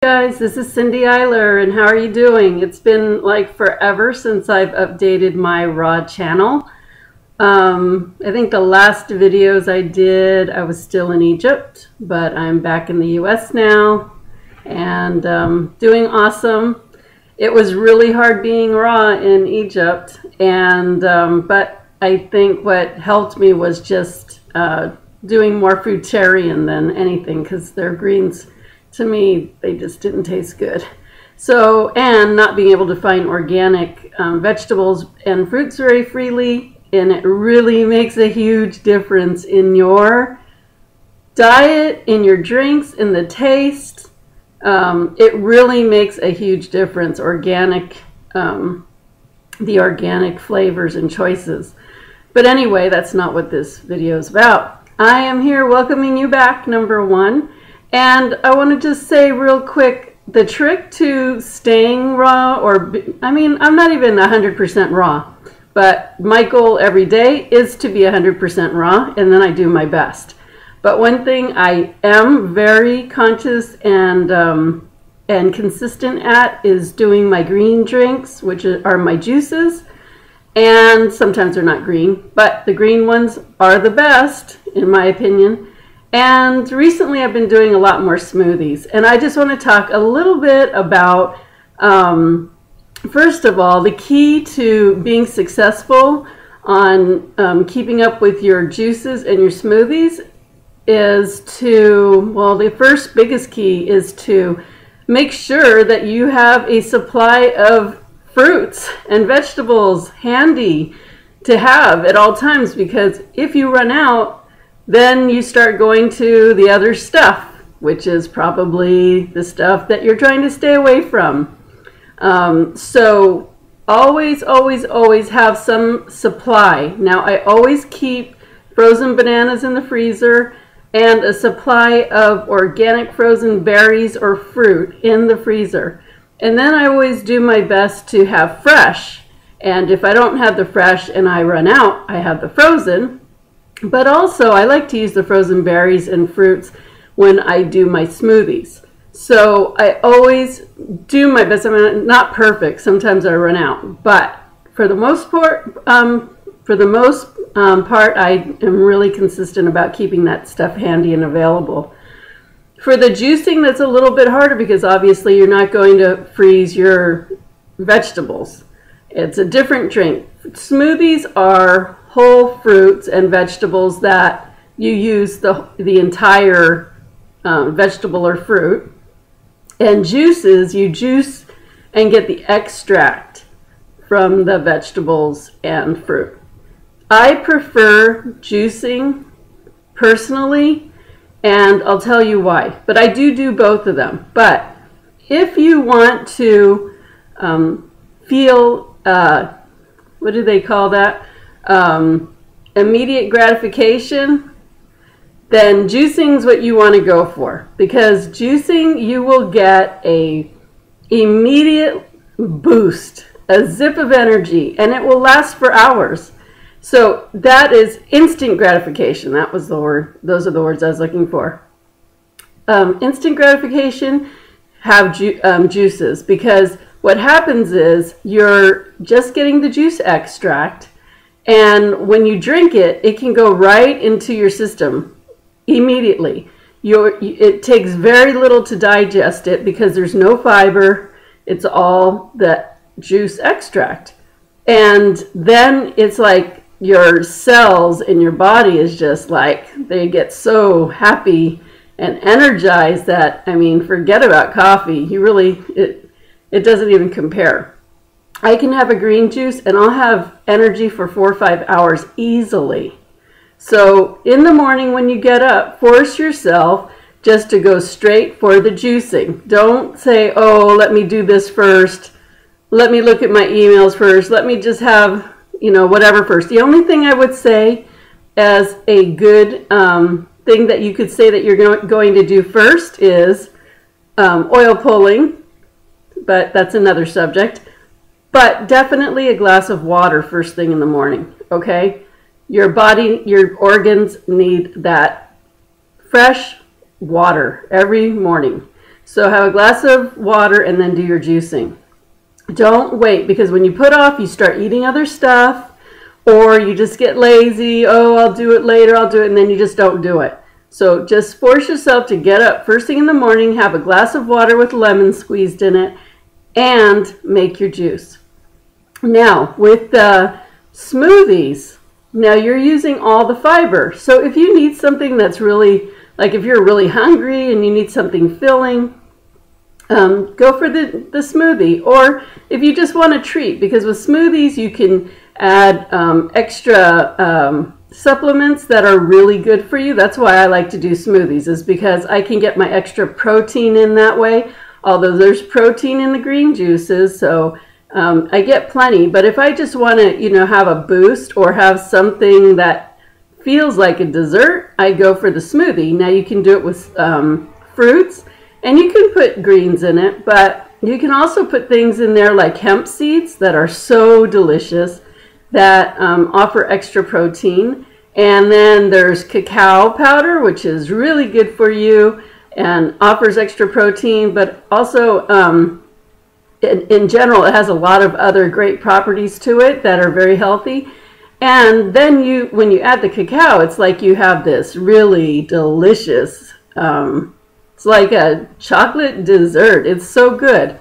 guys, this is Cindy Eyler, and how are you doing? It's been like forever since I've updated my raw channel. I think the last videos I did, I was still in Egypt, but I'm back in the US now and doing awesome. It was really hard being raw in Egypt, and but I think what helped me was just doing more fruitarian than anything, because their greens, to me, they just didn't taste good. So, and not being able to find organic vegetables and fruits very freely, and it really makes a huge difference in your diet, in your drinks, in the taste. It really makes a huge difference, organic, the organic flavors and choices. But anyway, that's not what this video is about. I am here welcoming you back, number one. And I want to just say real quick, the trick to staying raw, I mean, I'm not even 100% raw, but my goal every day is to be 100% raw, and then I do my best. But one thing I am very conscious and consistent at is doing my green drinks, which are my juices. And sometimes they're not green, but the green ones are the best, in my opinion. And recently I've been doing a lot more smoothies. And I just want to talk a little bit about, first of all, the key to being successful on keeping up with your juices and your smoothies is to, well, the first biggest key is to make sure that you have a supply of fruits and vegetables handy to have at all times, because if you run out, then you start going to the other stuff, which is probably the stuff that you're trying to stay away from. So always, always, always have some supply. Now, I always keep frozen bananas in the freezer and a supply of organic frozen berries or fruit in the freezer. And then I always do my best to have fresh. And if I don't have the fresh and I run out, I have the frozen. But also, I like to use the frozen berries and fruits when I do my smoothies. So I always do my best. I mean, not perfect. Sometimes I run out. But for the most part, I am really consistent about keeping that stuff handy and available. For the juicing, that's a little bit harder, because obviously you're not going to freeze your vegetables. It's a different drink. Smoothies are whole fruits and vegetables that you use the entire vegetable or fruit. And juices, you juice and get the extract from the vegetables and fruit. I prefer juicing personally, and I'll tell you why. But I do both of them. But if you want to feel, what do they call that? Immediate gratification, then juicing is what you want to go for. Because juicing, you will get a immediate boost, a zip of energy, and it will last for hours. So that is instant gratification. That was the word. Those are the words I was looking for. Instant gratification, have juices, because what happens is you're just getting the juice extract, and when you drink it, it can go right into your system immediately. It takes very little to digest it because there's no fiber. It's all the juice extract. And then it's like your cells in your body is just like, they get so happy and energized that, I mean, forget about coffee. You really, it doesn't even compare. I can have a green juice and I'll have energy for 4 or 5 hours easily. So in the morning when you get up, force yourself just to go straight for the juicing. Don't say, oh, let me do this first. Let me look at my emails first. Let me just have, you know, whatever first. The only thing I would say as a good thing that you could say that you're going to do first is oil pulling, but that's another subject. But definitely a glass of water first thing in the morning, okay? Your body, your organs need that fresh water every morning. So have a glass of water and then do your juicing. Don't wait, because when you put off, you start eating other stuff, or you just get lazy. Oh, I'll do it later, I'll do it, and then you just don't do it. So just force yourself to get up first thing in the morning, have a glass of water with lemon squeezed in it, and make your juice. Now, with the smoothies, now you're using all the fiber. So if you need something that's really, like if you're really hungry and you need something filling, go for the smoothie. Or if you just want a treat, because with smoothies you can add extra supplements that are really good for you. That's why I like to do smoothies, is because I can get my extra protein in that way. Although there's protein in the green juices, so I get plenty. But if I just want to, you know, have a boost or have something that feels like a dessert, I go for the smoothie. Now you can do it with fruits, and you can put greens in it, but you can also put things in there like hemp seeds that are so delicious, that offer extra protein. And then there's cacao powder, which is really good for you and offers extra protein, but also in general it has a lot of other great properties to it that are very healthy. And then when you add the cacao, it's like you have this really delicious, it's like a chocolate dessert. It's so good,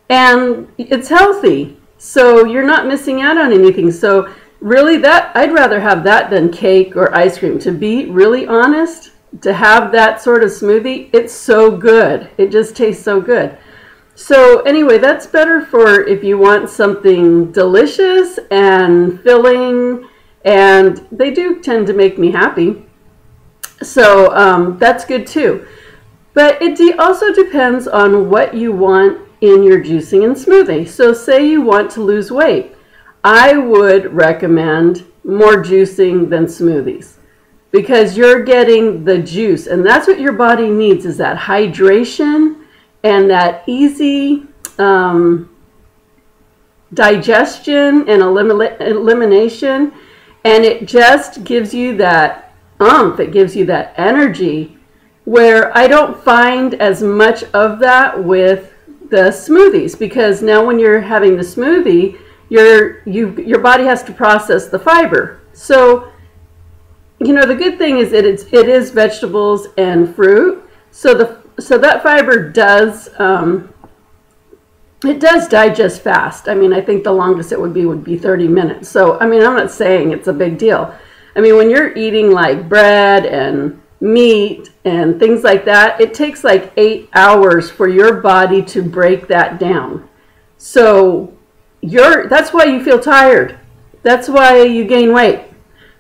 and it's healthy, so you're not missing out on anything. So really, that I'd rather have that than cake or ice cream. To be really honest, to have that sort of smoothie, it's so good. It just tastes so good. So anyway, that's better for if you want something delicious and filling, and they do tend to make me happy. So that's good too. But it also depends on what you want in your juicing and smoothie. So say you want to lose weight. I would recommend more juicing than smoothies, because you're getting the juice, and that's what your body needs, is that hydration and that easy digestion and elimination. And it just gives you that it gives you that energy, where I don't find as much of that with the smoothies, because now when you're having the smoothie, your body has to process the fiber. So, you know, the good thing is that it is vegetables and fruit. So that fiber does it does digest fast. I mean, I think the longest it would be 30 minutes. So, I mean, I'm not saying it's a big deal. I mean, when you're eating like bread and meat and things like that, it takes like 8 hours for your body to break that down. So that's why you feel tired. That's why you gain weight,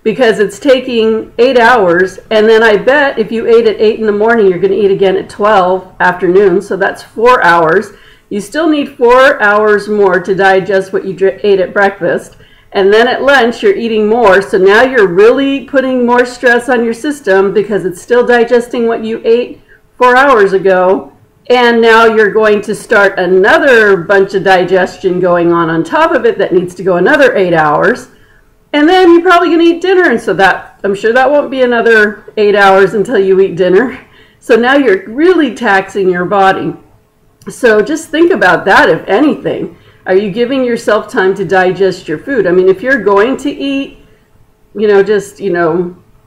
because it's taking 8 hours. And then I bet if you ate at 8 in the morning, you're going to eat again at 12 afternoon. So that's 4 hours. You still need 4 hours more to digest what you ate at breakfast. And then at lunch, you're eating more. So now you're really putting more stress on your system, because it's still digesting what you ate 4 hours ago. And now you're going to start another bunch of digestion going on top of it that needs to go another 8 hours. And then you're probably going to eat dinner. And so I'm sure that won't be another 8 hours until you eat dinner. So now you're really taxing your body. So just think about that, if anything. Are you giving yourself time to digest your food? I mean, if you're going to eat, just,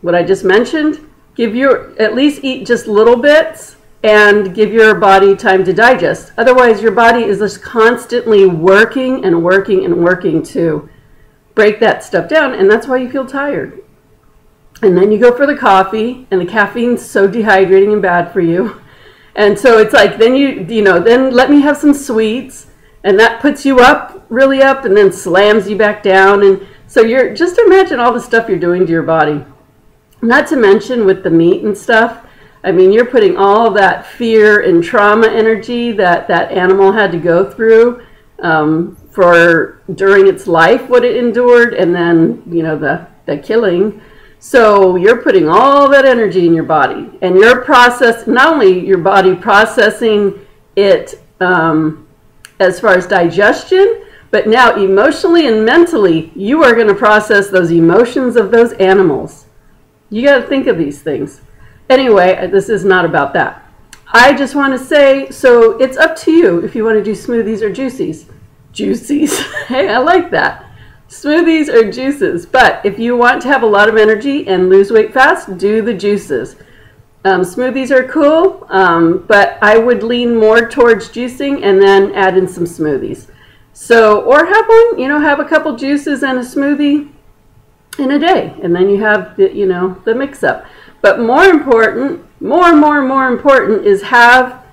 what I just mentioned, at least eat just little bits and give your body time to digest. Otherwise, your body is just constantly working and working and working to break that stuff down, and that's why you feel tired. And then you go for the coffee, and the caffeine's so dehydrating and bad for you. And so it's like, then then let me have some sweets. And that puts you up, really up, and then slams you back down. And so just imagine all the stuff you're doing to your body. Not to mention with the meat and stuff. I mean, you're putting all that fear and trauma energy that animal had to go through during its life, what it endured, and then, the killing. So you're putting all that energy in your body. And you're not only your body processing it, as far as digestion, but now emotionally and mentally, you are going to process those emotions of those animals. You got to think of these things. Anyway, this is not about that. I just want to say, so it's up to you if you want to do smoothies or juices. Juices. Hey, I like that. Smoothies or juices. But if you want to have a lot of energy and lose weight fast, do the juices. Smoothies are cool, but I would lean more towards juicing and then add in some smoothies. So, or have one, you know, have a couple juices and a smoothie in a day, and then you have the, you know, the mix-up. But more important, more important is have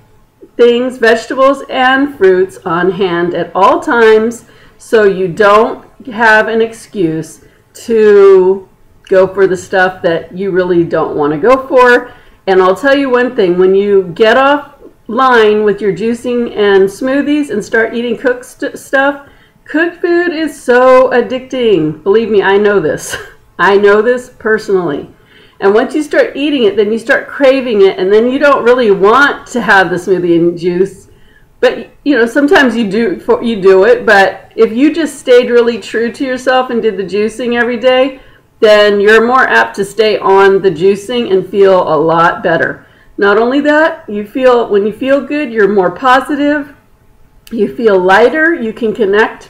things, vegetables and fruits on hand at all times, so you don't have an excuse to go for the stuff that you really don't want to go for. And I'll tell you one thing, when you get offline with your juicing and smoothies and start eating cooked stuff, cooked food is so addicting. Believe me, I know this. I know this personally. And once you start eating it, then you start craving it, and then you don't really want to have the smoothie and juice. But, you know, sometimes you do it, but if you just stayed really true to yourself and did the juicing every day, then you're more apt to stay on the juicing and feel a lot better. Not only that, when you feel good, you're more positive, you feel lighter, you can connect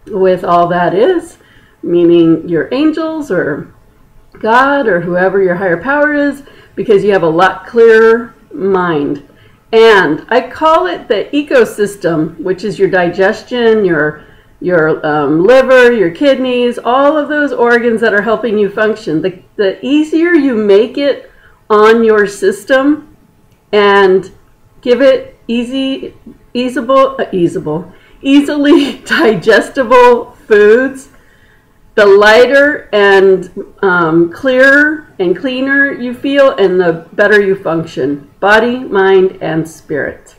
with all that is, meaning your angels or God or whoever your higher power is, because you have a lot clearer mind. And I call it the ecosystem, which is your digestion, your liver, your kidneys, all of those organs that are helping you function. The easier you make it on your system and give it easily digestible foods, the lighter and clearer and cleaner you feel, and the better you function, body, mind, and spirit.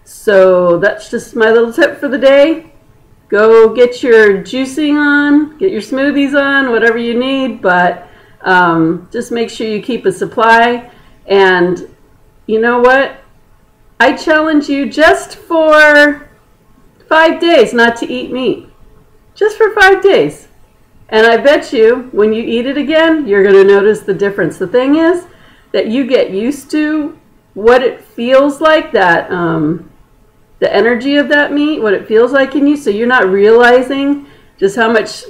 So that's just my little tip for the day. Go get your juicing on, get your smoothies on, whatever you need, but just make sure you keep a supply. And you know what? I challenge you just for 5 days not to eat meat. Just for 5 days. And I bet you, when you eat it again, you're going to notice the difference. The thing is that you get used to what it feels like, that the energy of that meat, what it feels like in you, so you're not realizing just how much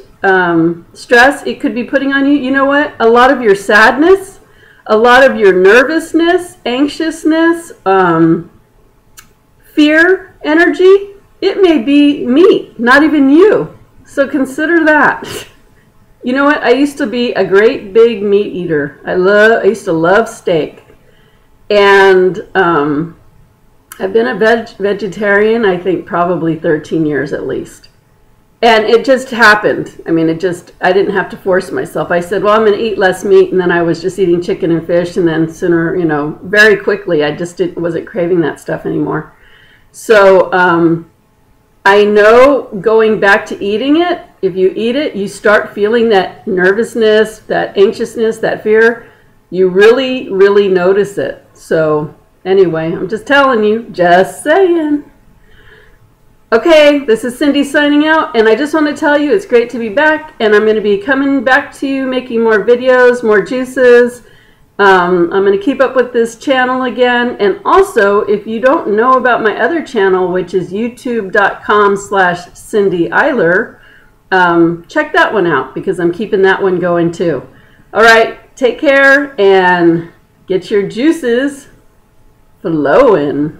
stress it could be putting on you. You know what? A lot of your sadness, a lot of your nervousness, anxiousness, fear energy, it may be meat, not even you. So consider that. You know what? I used to be a great big meat eater. I used to love steak. And I've been a vegetarian, I think probably 13 years at least. And it just happened. I mean, I didn't have to force myself. I said, well, I'm going to eat less meat, and then I was just eating chicken and fish, and then sooner, you know, very quickly, I just wasn't craving that stuff anymore. So I know going back to eating it, if you eat it, you start feeling that nervousness, that anxiousness, that fear. You really, really notice it. So anyway, I'm just telling you, just saying. Okay, this is Cindy signing out, and I just want to tell you it's great to be back, and I'm going to be coming back to you, making more videos, more juices. I'm going to keep up with this channel again, and also, if you don't know about my other channel, which is youtube.com/Cindy Eyler, check that one out, because I'm keeping that one going too. All right, take care, and get your juices flowing.